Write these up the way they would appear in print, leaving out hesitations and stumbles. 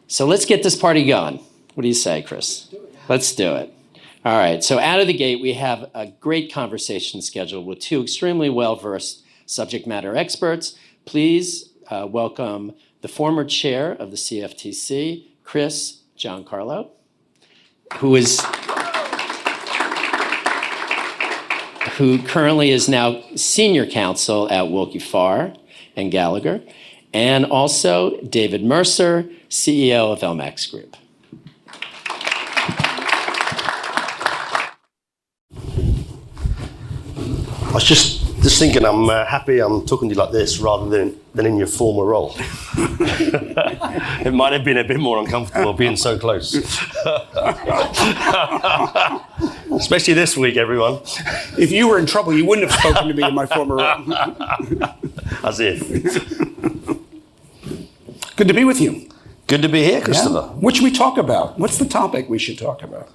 So let's get this party going. What do you say, Chris? Let's do it. All right, so out of the gate, we have a great conversation scheduled with two extremely well-versed subject matter experts. Please welcome the former chair of the CFTC, Chris Giancarlo, who currently is now senior counsel at Wilkie Farr and Gallagher, and also David Mercer, CEO of LMAX Group. I was just thinking, I'm happy I'm talking to you like this rather than in your former role. It might have been a bit more uncomfortable being so close. Especially this week, everyone. If you were in trouble, you wouldn't have spoken to me in my former role. As if. Good to be with you. Good to be here, Christopher. Yeah. What should we talk about? What's the topic we should talk about?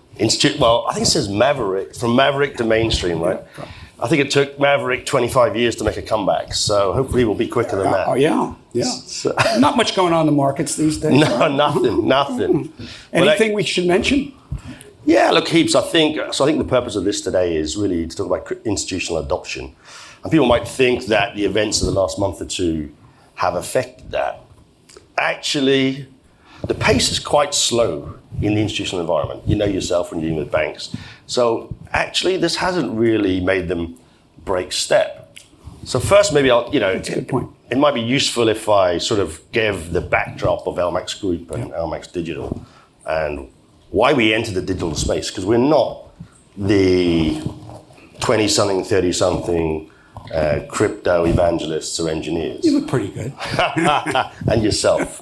Well, I think it says Maverick, from Maverick to mainstream, right? Yeah. I think it took Maverick 25 years to make a comeback, so hopefully we'll be quicker than that. Oh, yeah. So, not much going on in the markets these days. No, nothing. Anything we should mention? Yeah, look, heaps. I think the purpose of this today is really to talk about institutional adoption. And people might think that the events of the last month or two have affected that. Actually, the pace is quite slow in the institutional environment. You know yourself when you're dealing with banks. So actually, this hasn't really made them break step. So first, maybe That's a good point. It might be useful if I sort of give the backdrop of LMAX Group and LMAX Digital and why we entered the digital space, because we're not the 20-something, 30-something crypto evangelists or engineers. You look pretty good. And yourself.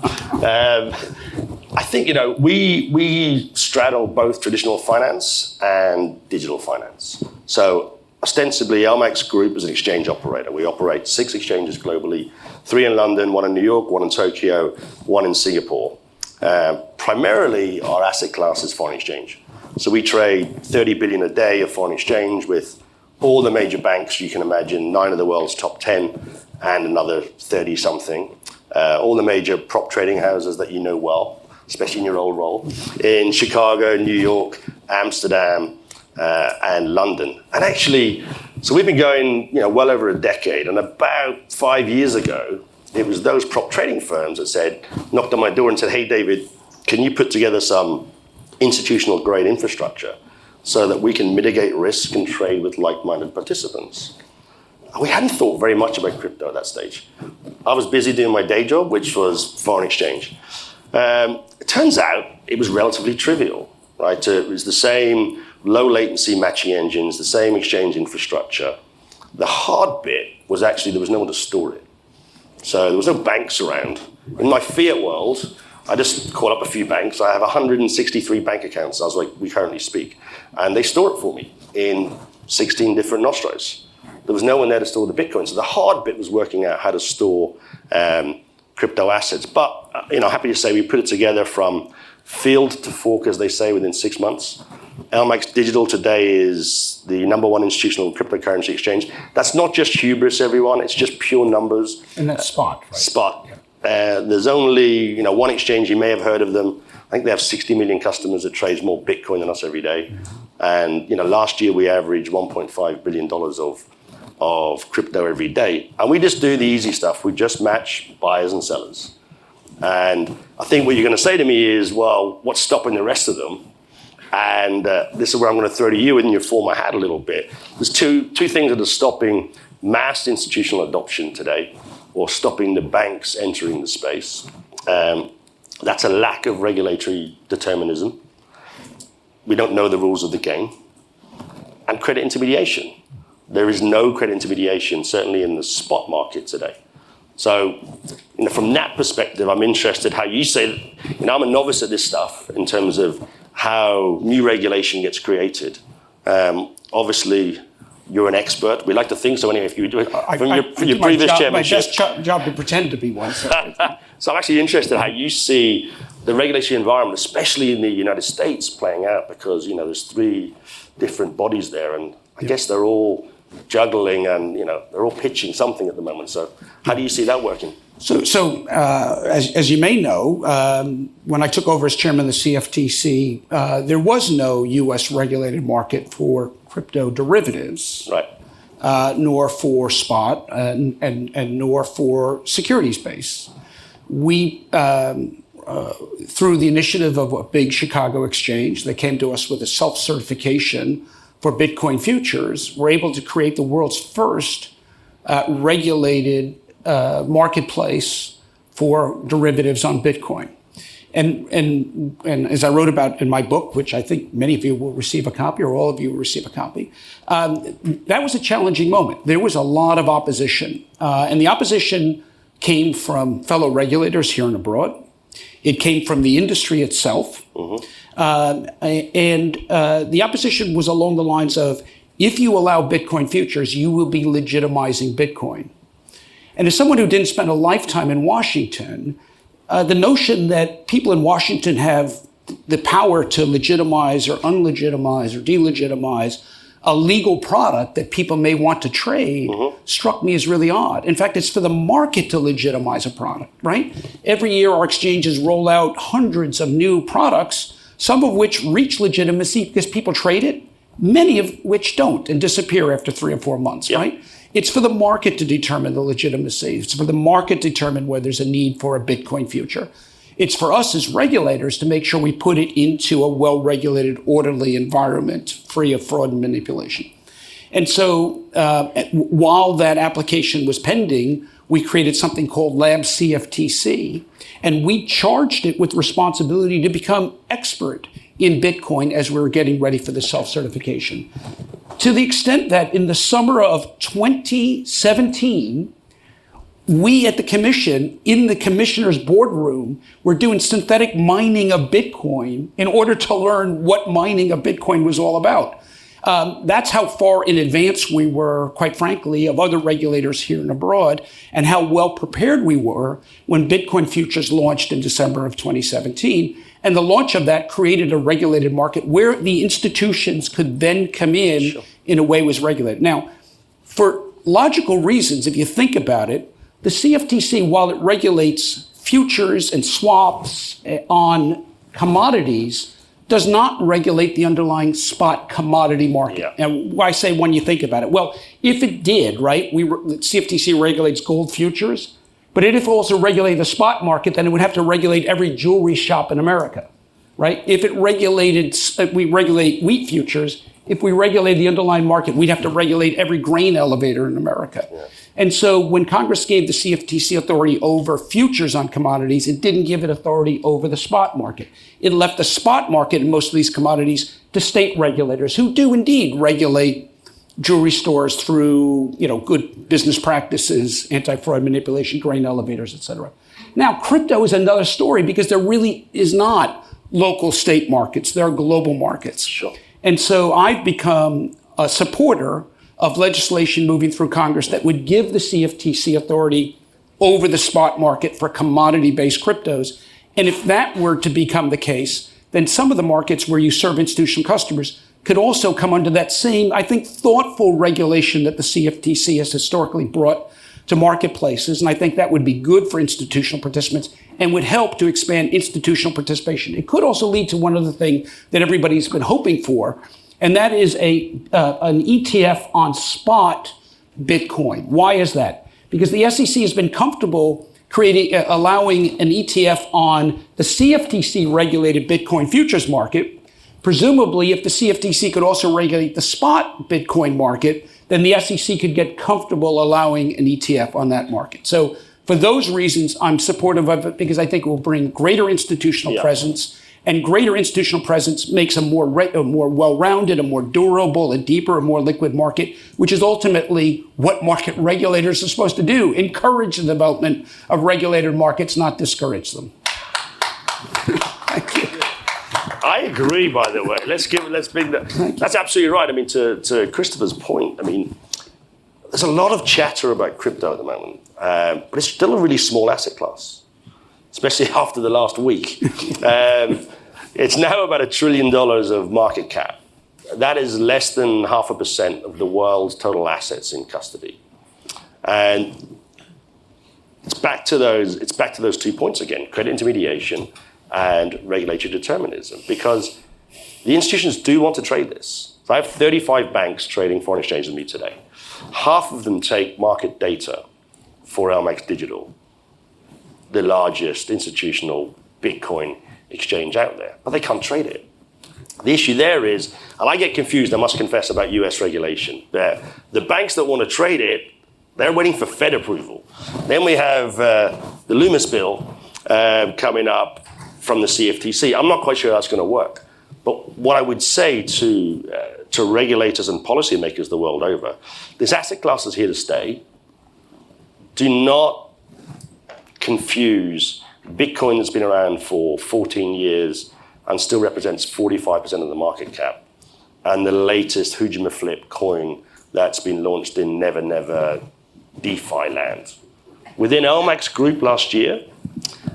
I think, we straddle both traditional finance and digital finance. So ostensibly, LMAX Group is an exchange operator. We operate 6 exchanges globally, 3 in London, 1 in New York, 1 in Tokyo, 1 in Singapore. Primarily, our asset class is foreign exchange. So we trade 30 billion a day of foreign exchange with all the major banks you can imagine, 9 of the world's top 10 and another 30-something. All the major prop trading houses that you know well, especially in your old role, in Chicago, New York, Amsterdam, and London. And actually, so we've been going well over a decade, and about 5 years ago, it was those prop trading firms that knocked on my door and said, hey, David, can you put together some institutional grade infrastructure so that we can mitigate risk and trade with like-minded participants? We hadn't thought very much about crypto at that stage. I was busy doing my day job, which was foreign exchange. It turns out it was relatively trivial, right? It was the same low latency matching engines, the same exchange infrastructure. The hard bit was actually there was no one to store it. So there was no banks around. In my fiat world, I just called up a few banks. I have 163 bank accounts as we currently speak. And they store it for me in 16 different nostros. There was no one there to store the Bitcoin. So the hard bit was working out how to store crypto assets. But happy to say we put it together from field to fork, as they say, within 6 months. LMAX Digital today is the #1 institutional cryptocurrency exchange. That's not just hubris, everyone. It's just pure numbers. And that's spot, right? Spot. Yeah. There's only one exchange, you may have heard of them. I think they have 60 million customers that trades more Bitcoin than us every day. And last year we averaged $1.5 billion of crypto every day. And we just do the easy stuff. We just match buyers and sellers. And I think what you're going to say to me is, well, what's stopping the rest of them? And this is where I'm going to throw to you in your former hat a little bit. There's two things that are stopping mass institutional adoption today, or stopping the banks entering the space. That's a lack of regulatory determinism. We don't know the rules of the game. And credit intermediation. There is no credit intermediation, certainly in the spot market today. So, from that perspective, I'm interested how you say, I'm a novice at this stuff in terms of how new regulation gets created. Obviously, you're an expert. We like to think so anyway. If you do it from your previous chairmanship. My best job to pretend to be one. So. So I'm actually interested how you see the regulatory environment, especially in the United States, playing out, because there's 3 different bodies there, and I guess they're all juggling and they're all pitching something at the moment. So how do you see that working? As you may know, when I took over as chairman of the CFTC, there was no U.S. regulated market for crypto derivatives, Right. nor for spot, and nor for securities base. We, through the initiative of a big Chicago exchange that came to us with a self-certification for Bitcoin futures, were able to create the world's first regulated marketplace for derivatives on Bitcoin. And as I wrote about in my book, which I think many of you will receive a copy, or all of you will receive a copy, that was a challenging moment. There was a lot of opposition. And the opposition came from fellow regulators here and abroad. It came from the industry itself. And the opposition was along the lines of, if you allow Bitcoin futures, you will be legitimizing Bitcoin. And as someone who didn't spend a lifetime in Washington, the notion that people in Washington have the power to legitimize or unlegitimize or delegitimize a legal product that people may want to trade struck me as really odd. In fact, it's for the market to legitimize a product, right? Every year our exchanges roll out hundreds of new products, some of which reach legitimacy because people trade it, many of which don't and disappear after 3 or 4 months, right? It's for the market to determine the legitimacy. It's for the market to determine whether there's a need for a Bitcoin future. It's for us as regulators to make sure we put it into a well-regulated, orderly environment, free of fraud and manipulation. And so while that application was pending, we created something called Lab CFTC, and we charged it with responsibility to become expert in Bitcoin as we were getting ready for the self-certification. To the extent that in the summer of 2017, we at the commission, in the commissioner's boardroom, were doing synthetic mining of Bitcoin in order to learn what mining of Bitcoin was all about. That's how far in advance we were, quite frankly, of other regulators here and abroad, and how well prepared we were when Bitcoin futures launched in December of 2017. And the launch of that created a regulated market where the institutions could then come in a way was regulated. Now, for logical reasons, if you think about it, the CFTC, while it regulates futures and swaps on commodities, does not regulate the underlying spot commodity market. And why say when you think about it? Well, if it did, right, the CFTC regulates gold futures, but if it also regulated the spot market, then it would have to regulate every jewelry shop in America, right? If it regulated, we regulate wheat futures, if we regulate the underlying market, we'd have to regulate every grain elevator in America. And so when Congress gave the CFTC authority over futures on commodities, it didn't give it authority over the spot market. It left the spot market in most of these commodities to state regulators who do indeed regulate jewelry stores through, good business practices, anti-fraud manipulation, grain elevators, et cetera. Now, crypto is another story because there really is not local state markets. There are global markets. Sure. And so I've become a supporter of legislation moving through Congress that would give the CFTC authority over the spot market for commodity-based cryptos. And if that were to become the case, then some of the markets where you serve institutional customers could also come under that same, I think, thoughtful regulation that the CFTC has historically brought to marketplaces. And I think that would be good for institutional participants and would help to expand institutional participation. It could also lead to one other thing that everybody's been hoping for, and that is an ETF on spot Bitcoin. Why is that? Because the SEC has been comfortable allowing an ETF on the CFTC regulated Bitcoin futures market. Presumably, if the CFTC could also regulate the spot Bitcoin market, then the SEC could get comfortable allowing an ETF on that market. So for those reasons, I'm supportive of it because I think it will bring greater institutional presence, and greater institutional presence makes a more well-rounded, a more durable, a deeper, a more liquid market, which is ultimately what market regulators are supposed to do: encourage the development of regulated markets, not discourage them. Thank you. I agree, by the way. That's absolutely right. I mean, to Christopher's point, I mean, there's a lot of chatter about crypto at the moment, but it's still a really small asset class, especially after the last week. It's now about $1 trillion of market cap. That is less than 0.5% of the world's total assets in custody. And it's back to those 2 points again: credit intermediation and regulatory determinism. Because the institutions do want to trade this. So I have 35 banks trading foreign exchange with me today. Half of them take market data for LMAX Digital, the largest institutional Bitcoin exchange out there, but they can't trade it. The issue there is, and I get confused, I must confess, about US regulation. The banks that want to trade it, they're waiting for Fed approval. Then we have the Loomis bill coming up from the CFTC. I'm not quite sure that's going to work. But what I would say to regulators and policymakers the world over, this asset class is here to stay. Do not confuse Bitcoin that's been around for 14 years and still represents 45% of the market cap, and the latest Hujima-flip coin that's been launched in Never Never DeFi land. Within LMAX Group last year,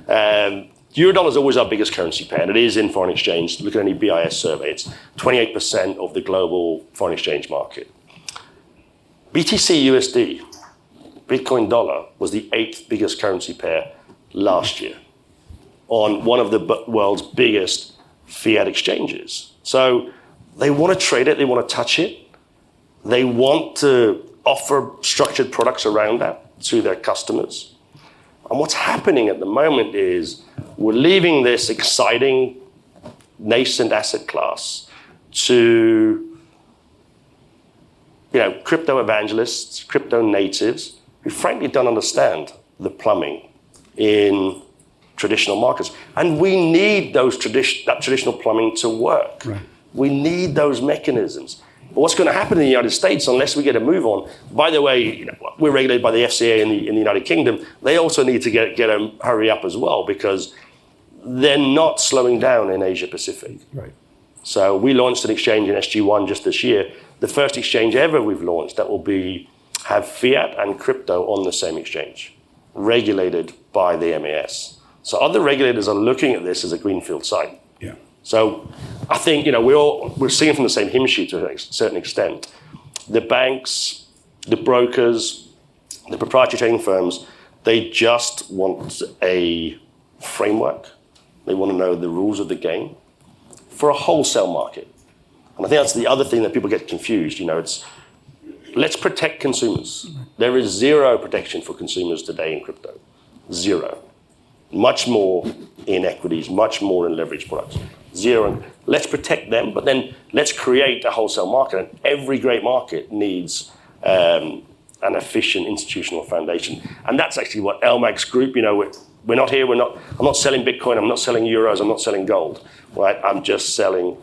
Eurodollar is always our biggest currency pair, and it is in foreign exchange. Look at any BIS survey, it's 28% of the global foreign exchange market. BTC USD, Bitcoin dollar, was the 8th biggest currency pair last year on one of the world's biggest fiat exchanges. So they want to trade it, they want to touch it, they want to offer structured products around that to their customers. And what's happening at the moment is we're leaving this exciting nascent asset class to crypto evangelists, crypto natives, who frankly don't understand the plumbing in traditional markets. And we need that traditional plumbing to work. Right. We need those mechanisms. But what's going to happen in the United States, unless we get a move on, by the way, we're regulated by the FCA in the United Kingdom, they also need to get a hurry up as well, because they're not slowing down in Asia Pacific. Right. So we launched an exchange in SG1 just this year, the first exchange ever we've launched that will have fiat and crypto on the same exchange, regulated by the MAS. So other regulators are looking at this as a greenfield site. Yeah. So I think we're singing from the same hymn sheet to a certain extent. The banks, the brokers, the proprietary trading firms, they just want a framework. They want to know the rules of the game for a wholesale market. And I think that's the other thing that people get confused. It's let's protect consumers. There is zero protection for consumers today in crypto. Zero. Much more in equities, much more in leveraged products. Zero. Let's protect them, but then let's create a wholesale market. And every great market needs an efficient institutional foundation. And that's actually what LMAX Group, we're not here, I'm not selling Bitcoin, I'm not selling euros, I'm not selling gold, right? I'm just selling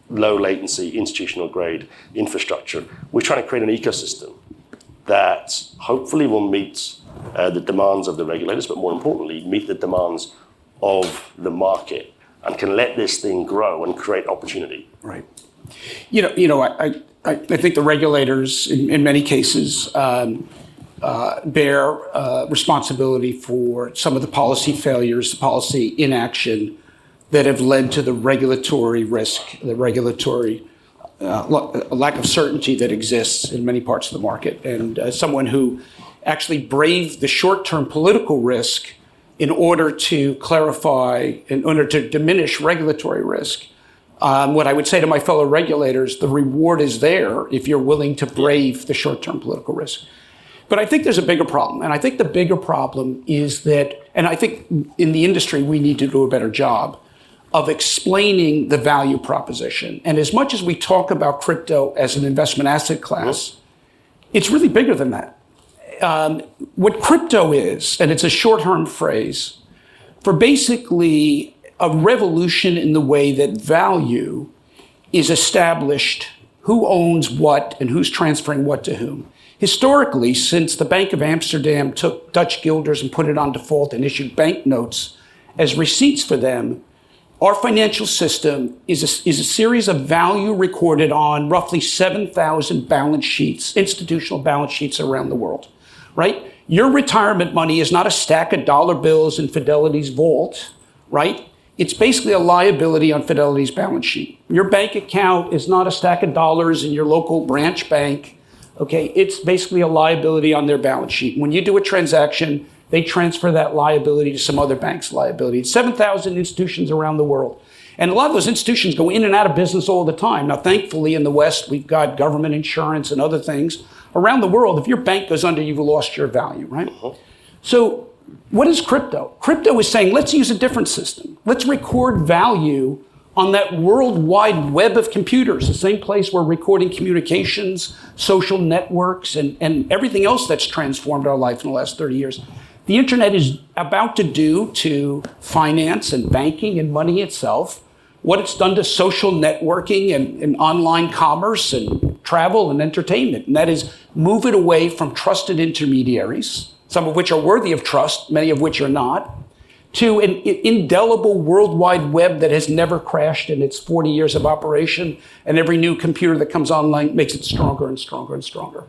low latency, institutional grade infrastructure. We're trying to create an ecosystem that hopefully will meet the demands of the regulators, but more importantly, meet the demands of the market and can let this thing grow and create opportunity. Right. I think the regulators, in many cases, bear responsibility for some of the policy failures, the policy inaction that have led to the regulatory risk, the regulatory lack of certainty that exists in many parts of the market. And as someone who actually braved the short-term political risk in order to clarify, in order to diminish regulatory risk, what I would say to my fellow regulators, the reward is there if you're willing to brave the short-term political risk. But I think there's a bigger problem. And I think the bigger problem is that, and I think in the industry, we need to do a better job of explaining the value proposition. And as much as we talk about crypto as an investment asset class, it's really bigger than that. What crypto is, and it's a short-term phrase, for basically a revolution in the way that value is established, who owns what and who's transferring what to whom. Historically, since the Bank of Amsterdam took Dutch guilders and put it on default and issued banknotes as receipts for them, our financial system is a series of value recorded on roughly 7,000 balance sheets, institutional balance sheets around the world, right? Your retirement money is not a stack of dollar bills in Fidelity's vault, right? It's basically a liability on Fidelity's balance sheet. Your bank account is not a stack of dollars in your local branch bank, okay? It's basically a liability on their balance sheet. When you do a transaction, they transfer that liability to some other bank's liability. It's 7,000 institutions around the world. And a lot of those institutions go in and out of business all the time. Now, thankfully, in the West, we've got government insurance and other things. Around the world, if your bank goes under, you've lost your value, right? So what is crypto? Crypto is saying, let's use a different system. Let's record value on that worldwide web of computers, the same place we're recording communications, social networks, and everything else that's transformed our life in the last 30 years. The internet is about to do to finance and banking and money itself what it's done to social networking and online commerce and travel and entertainment. And that is move it away from trusted intermediaries, some of which are worthy of trust, many of which are not, to an indelible worldwide web that has never crashed in its 40 years of operation. And every new computer that comes online makes it stronger and stronger and stronger.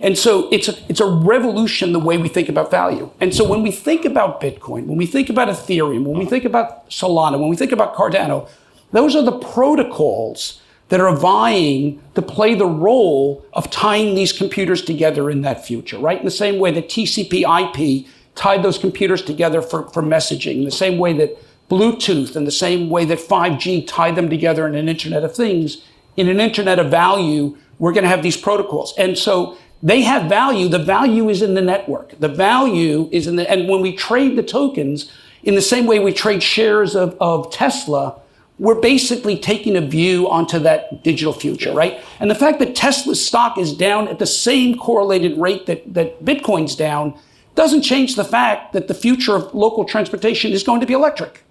And so it's a revolution the way we think about value. And so when we think about Bitcoin, when we think about Ethereum, when we think about Solana, when we think about Cardano, those are the protocols that are vying to play the role of tying these computers together in that future, right? In the same way that TCP/IP tied those computers together for messaging, in the same way that Bluetooth, in the same way that 5G tied them together in an Internet of Things, in an Internet of Value, we're going to have these protocols. And so they have value. The value is in the network. The value is in and when we trade the tokens, in the same way we trade shares of Tesla, we're basically taking a view onto that digital future, right? And the fact that Tesla's stock is down at the same correlated rate that Bitcoin's down doesn't change the fact that the future of local transportation is going to be electric.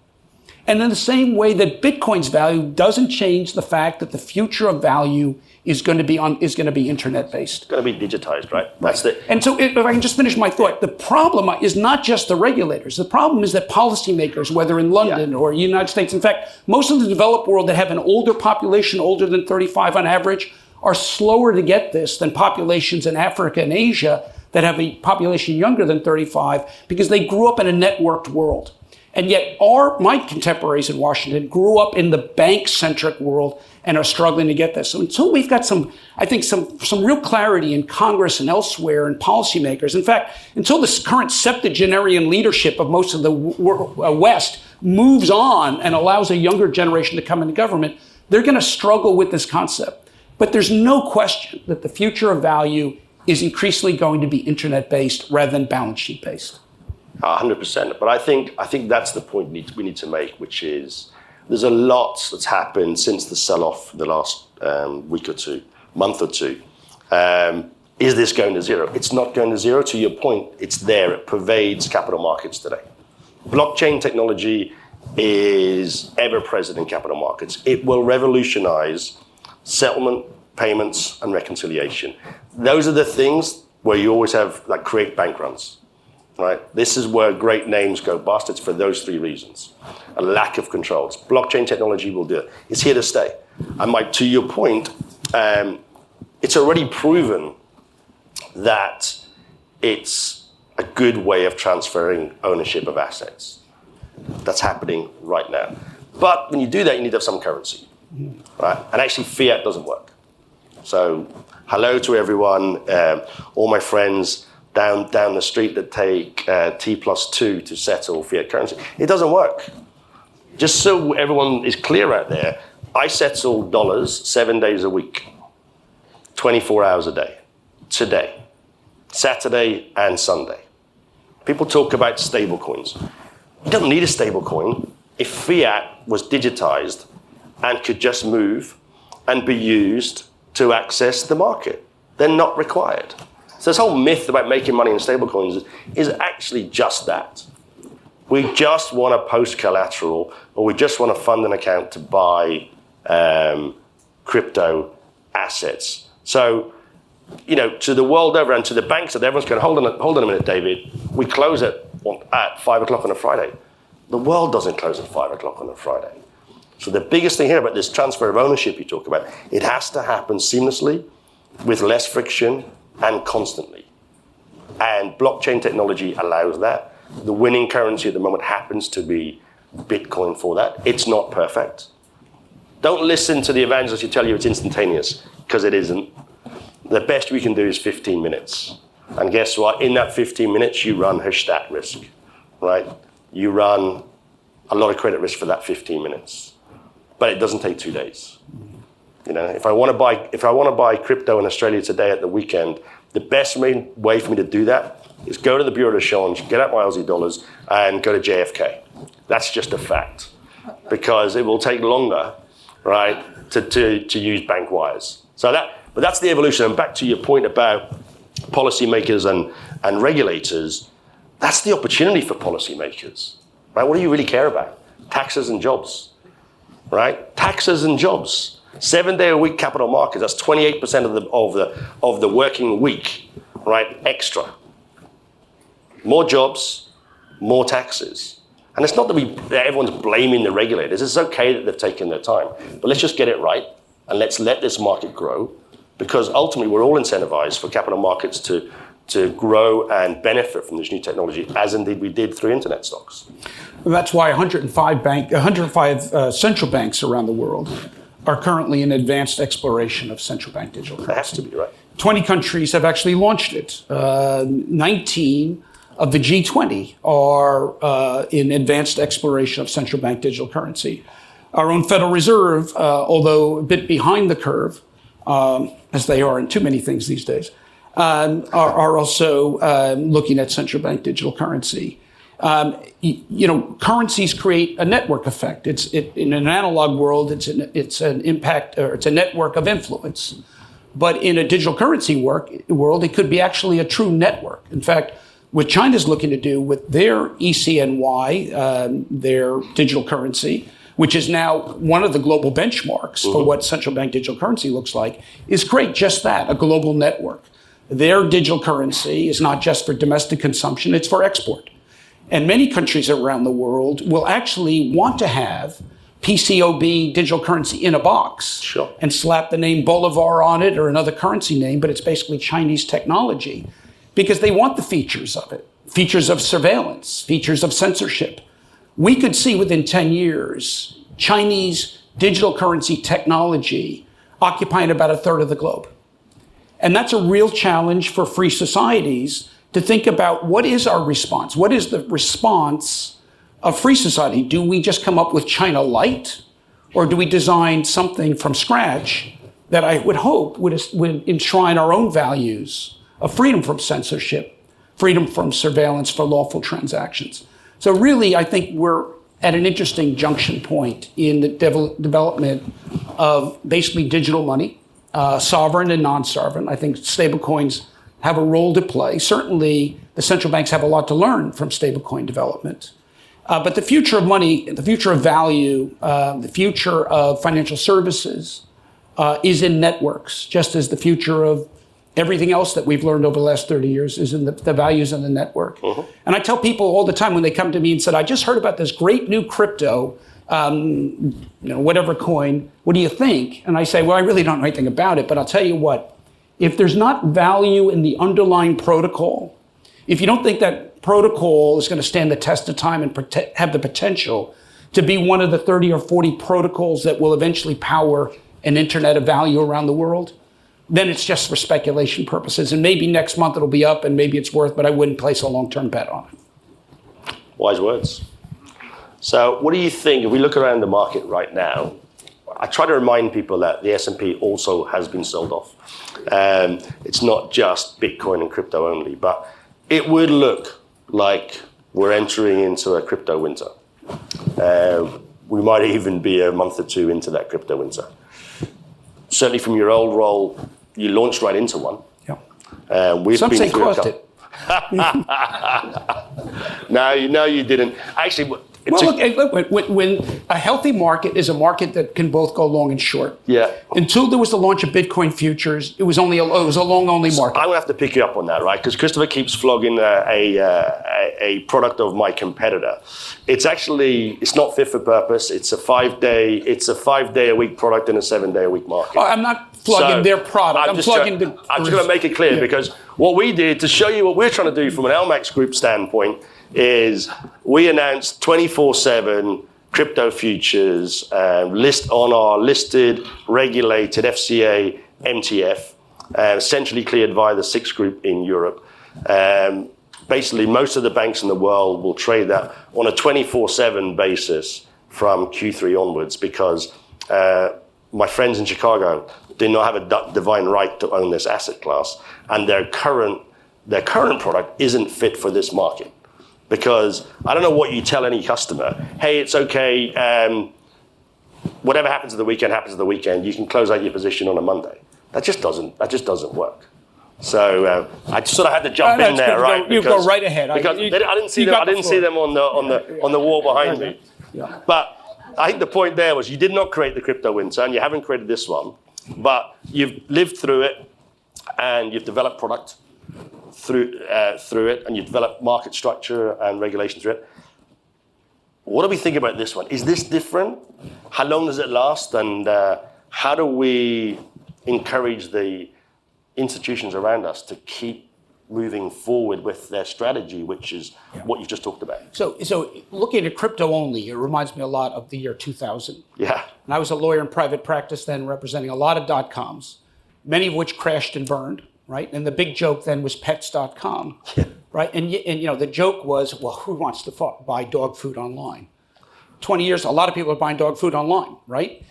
And in the same way that Bitcoin's value doesn't change the fact that the future of value is going to be internet-based. It's going to be digitized, right? That's And so if I can just finish my thought, the problem is not just the regulators. The problem is that policymakers, whether in London or United States, in fact, most of the developed world that have an older population, older than 35 on average, are slower to get this than populations in Africa and Asia that have a population younger than 35 because they grew up in a networked world. And yet my contemporaries in Washington grew up in the bank-centric world and are struggling to get this. So until we've got some real clarity in Congress and elsewhere and policymakers, in fact, until this current septuagenarian leadership of most of the West moves on and allows a younger generation to come into government, they're going to struggle with this concept. But there's no question that the future of value is increasingly going to be internet-based rather than balance sheet-based. 100%. But I think that's the point we need to make, which is there's a lot that's happened since the sell-off the last week or two, month or two. Is this going to zero? It's not going to zero. To your point, it's there. It pervades capital markets today. Blockchain technology is ever present in capital markets. It will revolutionize settlement, payments, and reconciliation. Those are the things where you always have create bank runs. Right? This is where great names go bust. It's for those three reasons. A lack of controls. Blockchain technology will do it. It's here to stay. And to your point, it's already proven that it's a good way of transferring ownership of assets. That's happening right now. But when you do that, you need to have some currency. Right? And actually, fiat doesn't work. So hello to everyone, all my friends down the street that take T+2 to settle fiat currency. It doesn't work. Just so everyone is clear out there, I settle dollars 7 days a week, 24 hours a day, today, Saturday and Sunday. People talk about stable coins. You don't need a stable coin if fiat was digitized and could just move and be used to access the market. They're not required. So this whole myth about making money in stablecoins is actually just that. We just want to post collateral, or we just want to fund an account to buy crypto assets. So, to the world over and to the banks that everyone's going, hold on a minute, David. We close at 5 o'clock on a Friday. The world doesn't close at 5 o'clock on a Friday. So the biggest thing here about this transfer of ownership you talk about, it has to happen seamlessly, with less friction, and constantly. And blockchain technology allows that. The winning currency at the moment happens to be Bitcoin for that. It's not perfect. Don't listen to the evangelists who tell you it's instantaneous, because it isn't. The best we can do is 15 minutes. And guess what? In that 15 minutes, you run Hustat risk, right? You run a lot of credit risk for that 15 minutes. But it doesn't take 2 days. You know, if I want to buy crypto in Australia today at the weekend, the best way for me to do that is go to the Bureau de Change, get out my Aussie dollars, and go to JFK. That's just a fact. Because it will take longer, right, to use bank wires. But that's the evolution. And back to your point about policymakers and regulators, that's the opportunity for policymakers, right? What do you really care about? Taxes and jobs, right? Taxes and jobs. 7-day-a-week capital markets, that's 28% of the working week, right? Extra. More jobs, more taxes. And it's not that everyone's blaming the regulators. It's okay that they've taken their time. But let's just get it right, and let's let this market grow, because ultimately we're all incentivized for capital markets to grow and benefit from this new technology, as indeed we did through internet stocks. And that's why 105 central banks around the world are currently in advanced exploration of central bank digital currency. It has to be, right? 20 countries have actually launched it. 19 of the G20 are in advanced exploration of central bank digital currency. Our own Federal Reserve, although a bit behind the curve, as they are in too many things these days, are also looking at central bank digital currency. Currencies create a network effect. In an analog world, it's an impact, or it's a network of influence. But in a digital currency world, it could be actually a true network. In fact, what China's looking to do with their ECNY, their digital currency, which is now one of the global benchmarks for what central bank digital currency looks like, is create just that, a global network. Their digital currency is not just for domestic consumption, it's for export. And many countries around the world will actually want to have PCOB digital currency in a box and slap the name Bolivar on it or another currency name, but it's basically Chinese technology because they want the features of it, features of surveillance, features of censorship. We could see within 10 years Chinese digital currency technology occupying about a third of the globe. And that's a real challenge for free societies to think about what is our response? What is the response of free society? Do we just come up with China Light? Or do we design something from scratch that I would hope would enshrine our own values of freedom from censorship, freedom from surveillance for lawful transactions? So really, I think we're at an interesting junction point in the development of basically digital money, sovereign and non-sovereign. I think stablecoins have a role to play. Certainly, the central banks have a lot to learn from stablecoin development. But the future of money, the future of value, the future of financial services is in networks, just as the future of everything else that we've learned over the last 30 years is in the values in the network. And I tell people all the time when they come to me and said, I just heard about this great new crypto, whatever coin, what do you think? And I say, well, I really don't know anything about it, but I'll tell you what, if there's not value in the underlying protocol, if you don't think that protocol is going to stand the test of time and have the potential to be one of the 30 or 40 protocols that will eventually power an internet of value around the world, then it's just for speculation purposes. And maybe next month it'll be up and maybe it's worth, but I wouldn't place a long-term bet on it. Wise words. So what do you think, if we look around the market right now, I try to remind people that the S&P also has been sold off. It's not just Bitcoin and crypto only, but it would look like we're entering into a crypto winter. We might even be a month or two into that crypto winter. Certainly from your old role, you launched right into one. Yeah. Some say caused it. No, you didn't. Actually, look, when a healthy market is a market that can both go long and short. Yeah. Until there was the launch of Bitcoin futures, it was a long-only market. I'm going to have to pick you up on that, right? Because Christopher keeps flogging a product of my competitor. It's not fit for purpose. It's a 5-day-a-week product in a 7-day-a-week market. I'm not flogging their product. I'm just going to make it clear because what we did to show you what we're trying to do from an LMAX group standpoint is we announced 24/7 crypto futures list on our listed, regulated FCA MTF, centrally cleared via the SIX group in Europe. Basically, most of the banks in the world will trade that on a 24/7 basis from Q3 onwards because my friends in Chicago do not have a divine right to own this asset class, and their current product isn't fit for this market. Because I don't know what you tell any customer. Hey, it's okay. Whatever happens at the weekend happens at the weekend. You can close out your position on a Monday. That just doesn't work. So I sort of had to jump in there, right? You go right ahead. I didn't see them on the wall behind me. Yeah. But I think the point there was you did not create the crypto winter, and you haven't created this one, but you've lived through it, and you've developed product through it, and you've developed market structure and regulation through it. What do we think about this one? Is this different? How long does it last? And how do we encourage the institutions around us to keep moving forward with their strategy, which is what you've just talked about? So looking at crypto only, it reminds me a lot of the year 2000. Yeah. And I was a lawyer in private practice then, representing a lot of .coms, many of which crashed and burned, right? And the big joke then was pets.com, right? And the joke was, well, who wants to buy dog food online? 20 years, a lot of people are buying dog food online, right?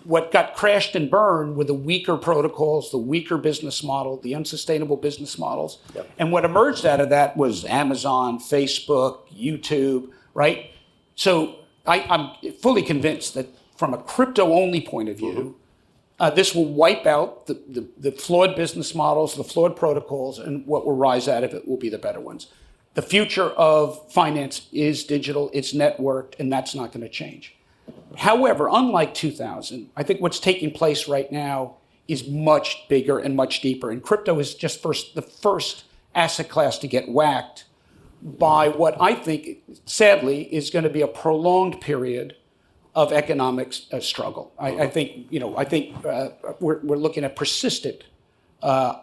What got crashed and burned were the weaker protocols, the weaker business model, the unsustainable business models. Yep. And what emerged out of that was Amazon, Facebook, YouTube, right? So I'm fully convinced that from a crypto-only point of view, this will wipe out the flawed business models, the flawed protocols, and what will rise out of it will be the better ones. The future of finance is digital, it's networked, and that's not going to change. However, unlike 2000, I think what's taking place right now is much bigger and much deeper. And crypto is just the first asset class to get whacked by what I think, sadly, is going to be a prolonged period of economic struggle. I think we're looking at persistent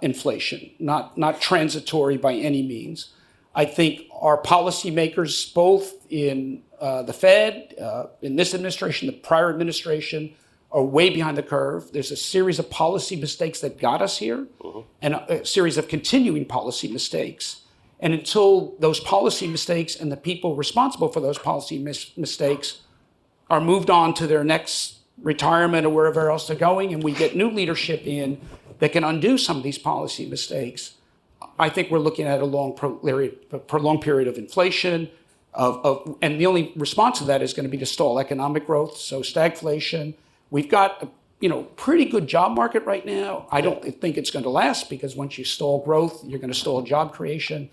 inflation, not transitory by any means. I think our policymakers, both in the Fed, in this administration, the prior administration, are way behind the curve. There's a series of policy mistakes that got us here, and a series of continuing policy mistakes. And until those policy mistakes and the people responsible for those policy mistakes are moved on to their next retirement or wherever else they're going, and we get new leadership in that can undo some of these policy mistakes, I think we're looking at a prolonged period of inflation, and the only response to that is going to be to stall economic growth, so stagflation. We've got a pretty good job market right now. I don't think it's going to last, because once you stall growth, you're going to stall job creation.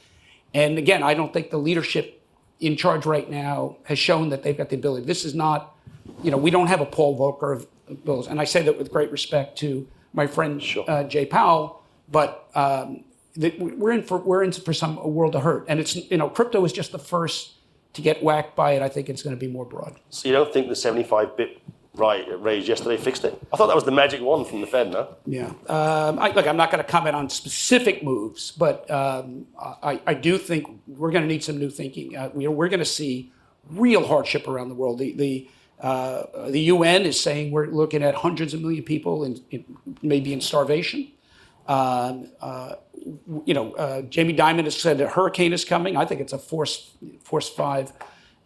And again, I don't think the leadership in charge right now has shown that they've got the ability. This is not, we don't have a Paul Volcker of bills. And I say that with great respect to my friend Jay Powell, but we're in for a world of hurt. And it's, crypto is just the first to get whacked by it. I think it's going to be more broad. So you don't think the 75 bip raise yesterday fixed it? I thought that was the magic wand from the Fed, no? Yeah. I'm not going to comment on specific moves, but I do think we're going to need some new thinking. We're going to see real hardship around the world. The UN is saying we're looking at hundreds of million people maybe in starvation. Jamie Dimon has said a hurricane is coming. I think it's a force 5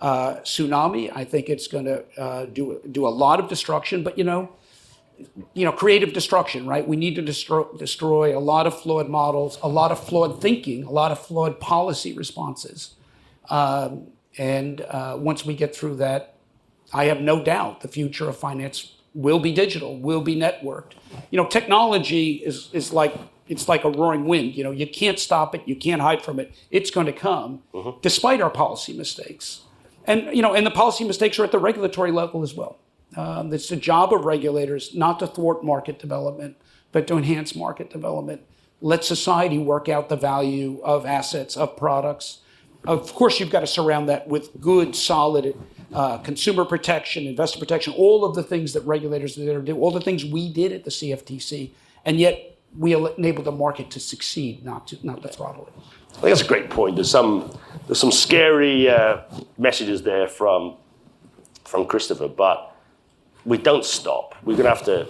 tsunami. I think it's going to do a lot of destruction, but creative destruction, right? We need to destroy a lot of flawed models, a lot of flawed thinking, a lot of flawed policy responses. And once we get through that, I have no doubt the future of finance will be digital, will be networked. Technology is like, it's like a roaring wind. You can't stop it, you can't hide from it. It's going to come, despite our policy mistakes. And the policy mistakes are at the regulatory level as well. It's the job of regulators not to thwart market development, but to enhance market development. Let society work out the value of assets, of products. Of course, you've got to surround that with good, solid consumer protection, investor protection, all of the things that regulators do, all the things we did at the CFTC, and yet we enabled the market to succeed, not to throttle it. I think that's a great point. There's some scary messages there from Christopher, but we don't stop. We're going to have to,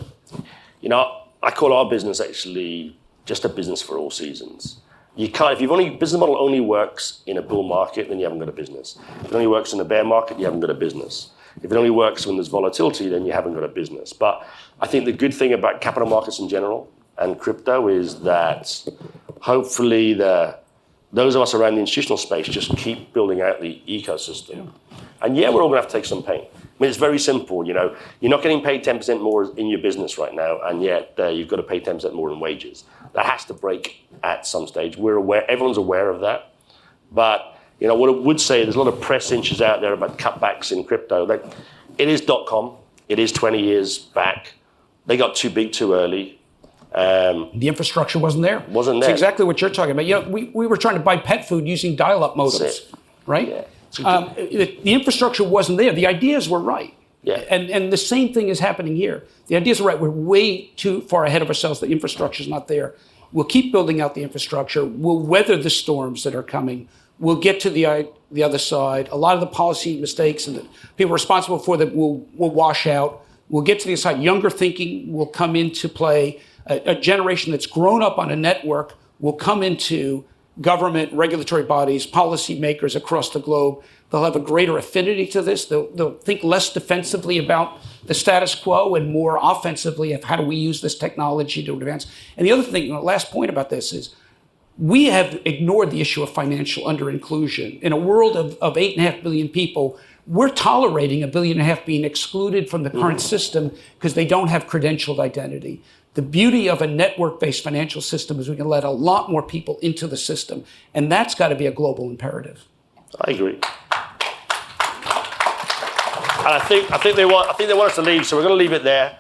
I call our business actually just a business for all seasons. You can't, if business model only works in a bull market, then you haven't got a business. If it only works in a bear market, you haven't got a business. If it only works when there's volatility, then you haven't got a business. But I think the good thing about capital markets in general and crypto is that hopefully those of us around the institutional space just keep building out the ecosystem. And yeah, we're all gonna have to take some pain. I mean, it's very simple, you're not getting paid 10% more in your business right now, and yet you've got to pay 10% more in wages. That has to break at some stage. We're aware, everyone's aware of that. But what I would say, there's a lot of press inches out there about cutbacks in crypto. Like, it is .com, it is 20 years back. They got too big too early. The infrastructure wasn't there. Wasn't there. It's exactly what you're talking about. We were trying to buy pet food using dial-up modems, right? Yeah. The infrastructure wasn't there. The ideas were right. Yeah. And the same thing is happening here. The ideas are right. We're way too far ahead of ourselves. The infrastructure is not there. We'll keep building out the infrastructure. We'll weather the storms that are coming. We'll get to the other side. A lot of the policy mistakes and the people responsible for that will wash out. We'll get to the other side. Younger thinking will come into play. A generation that's grown up on a network will come into government, regulatory bodies, policy makers across the globe. They'll have a greater affinity to this. They'll think less defensively about the status quo and more offensively of how do we use this technology to advance. And the other thing, last point about this is, we have ignored the issue of financial under-inclusion. In a world of 8.5 billion people, we're tolerating 1.5 billion being excluded from the current system because they don't have credentialed identity. The beauty of a network-based financial system is we can let a lot more people into the system, and that's got to be a global imperative. I agree. And I think they want us to leave, so we're going to leave it there.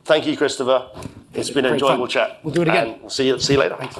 Thank you, Christopher. It's been an enjoyable chat. We'll do it again. And we'll see you later. Thanks.